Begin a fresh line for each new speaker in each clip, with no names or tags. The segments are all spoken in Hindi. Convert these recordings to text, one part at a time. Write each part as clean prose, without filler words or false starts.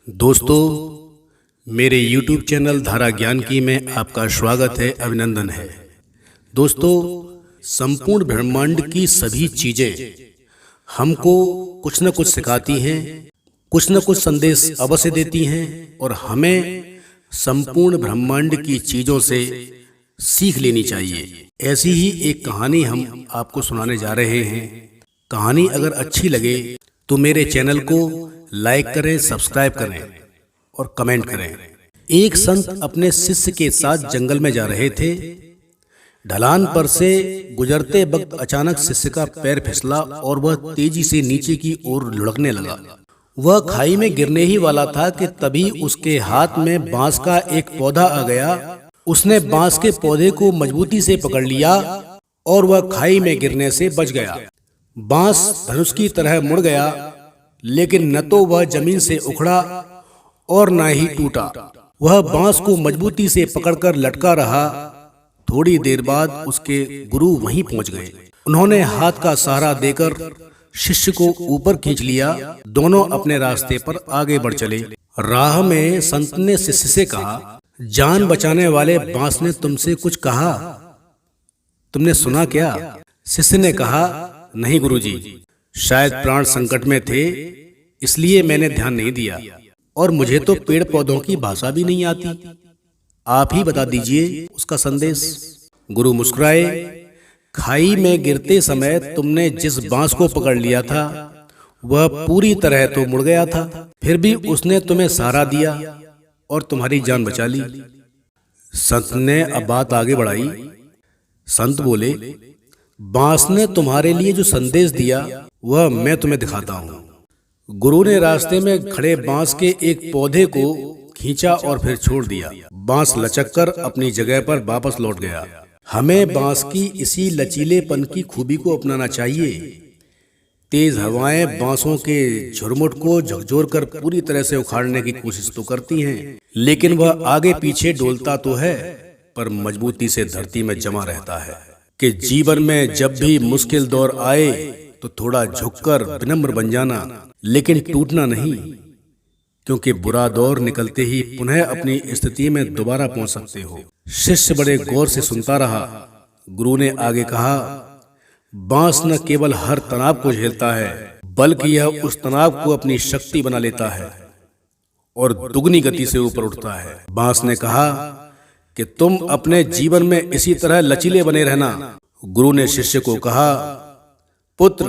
दोस्तों, मेरे YouTube चैनल धारा ज्ञान की में आपका स्वागत है, अभिनंदन है। दोस्तों, संपूर्ण ब्रह्मांड की सभी चीजें हमको कुछ न कुछ सिखाती हैं, कुछ न कुछ संदेश अवश्य देती हैं और हमें संपूर्ण ब्रह्मांड की चीजों से सीख लेनी चाहिए। ऐसी ही एक कहानी हम आपको सुनाने जा रहे हैं। कहानी अगर अच्छी लगे तो मेरे चैनल को लाइक करें, सब्सक्राइब करें और कमेंट करें। एक संत अपने शिष्य के साथ जंगल में जा रहे थे। ढलान पर से गुजरते वक्त अचानक शिष्य का पैर फिसला और वह तेजी से नीचे की ओर लुढ़कने लगा। वह खाई में गिरने ही वाला था कि तभी उसके हाथ में बांस का एक पौधा आ गया। उसने बांस के पौधे को मजबूती से पकड़ लिया और वह खाई में गिरने से बच गया। बांस धनुष की तरह मुड़ गया, लेकिन न तो वह जमीन से उखड़ा और न ही टूटा। वह बांस को मजबूती से पकड़कर लटका रहा। थोड़ी देर बाद उसके गुरु वहीं पहुंच गए। उन्होंने हाथ का सहारा देकर शिष्य को ऊपर खींच लिया। दोनों अपने रास्ते पर आगे बढ़ चले। राह में संत ने शिष्य से कहा, जान बचाने वाले बांस ने तुमसे कुछ कहा? तुमने सुना क्या? शिष्य ने कहा, नहीं गुरुजी, शायद प्राण संकट में थे, इसलिए मैंने ध्यान नहीं दिया और मुझे तो पेड़ पौधों की भाषा भी नहीं आती। आप ही बता दीजिए उसका संदेश। गुरु मुस्कुराए। खाई में गिरते समय तुमने जिस बांस को पकड़ लिया था वह पूरी तरह तो मुड़ गया था, फिर भी उसने तुम्हें सहारा दिया और तुम्हारी जान बचा ली। संत ने अब बात आगे बढ़ाई। संत बोले, बांस ने तुम्हारे लिए जो संदेश दिया वह मैं तुम्हें दिखाता हूँ। गुरु ने रास्ते में खड़े बांस के एक पौधे को खींचा और फिर छोड़ दिया। बांस लचककर अपनी जगह पर वापस लौट गया। हमें बांस की इसी लचीलेपन की खूबी को अपनाना चाहिए। तेज हवाएं बांसों के झुरमुट को झकझोर कर पूरी तरह से उखाड़ने की कोशिश तो करती हैं, लेकिन वह आगे पीछे डोलता तो है पर मजबूती से धरती में जमा रहता है। कि जीवन में जब भी मुश्किल दौर आए तो थोड़ा झुककर विनम्र बन जाना, लेकिन टूटना नहीं, क्योंकि बुरा दौर निकलते ही पुनः अपनी स्थिति में दोबारा पहुंच सकते हो। शिष्य बड़े गौर से सुनता रहा। गुरु ने आगे कहा, बांस न केवल हर तनाव को झेलता है, बल्कि यह उस तनाव को अपनी शक्ति बना लेता है और दुगनी गति से ऊपर उठता है। बांस ने कहा कि तुम अपने जीवन में इसी तरह लचीले बने रहना। गुरु ने शिष्य को कहा, पुत्र,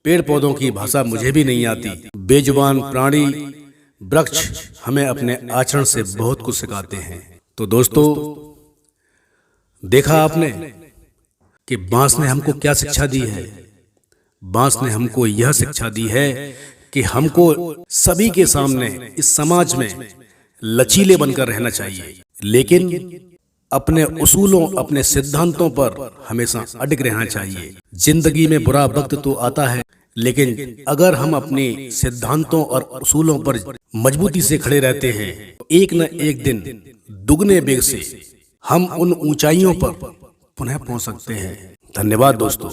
पेड़ पौधों की भाषा मुझे भी नहीं आती। बेजुबान प्राणी वृक्ष हमें अपने आचरण से बहुत कुछ सिखाते हैं। तो दोस्तों, देखा आपने कि बांस ने हमको क्या शिक्षा दी है। बांस ने हमको यह शिक्षा दी है कि हमको सभी के सामने इस समाज में लचीले बनकर रहना चाहिए, लेकिन अपने उसूलों, अपने सिद्धांतों पर हमेशा अडिग रहना चाहिए। जिंदगी में बुरा वक्त तो आता है, लेकिन अगर हम अपने सिद्धांतों और उसूलों पर मजबूती से खड़े रहते हैं तो एक न एक दिन दुगने वेग से हम उन ऊंचाइयों पर पुनः पहुंच सकते हैं। धन्यवाद दोस्तों।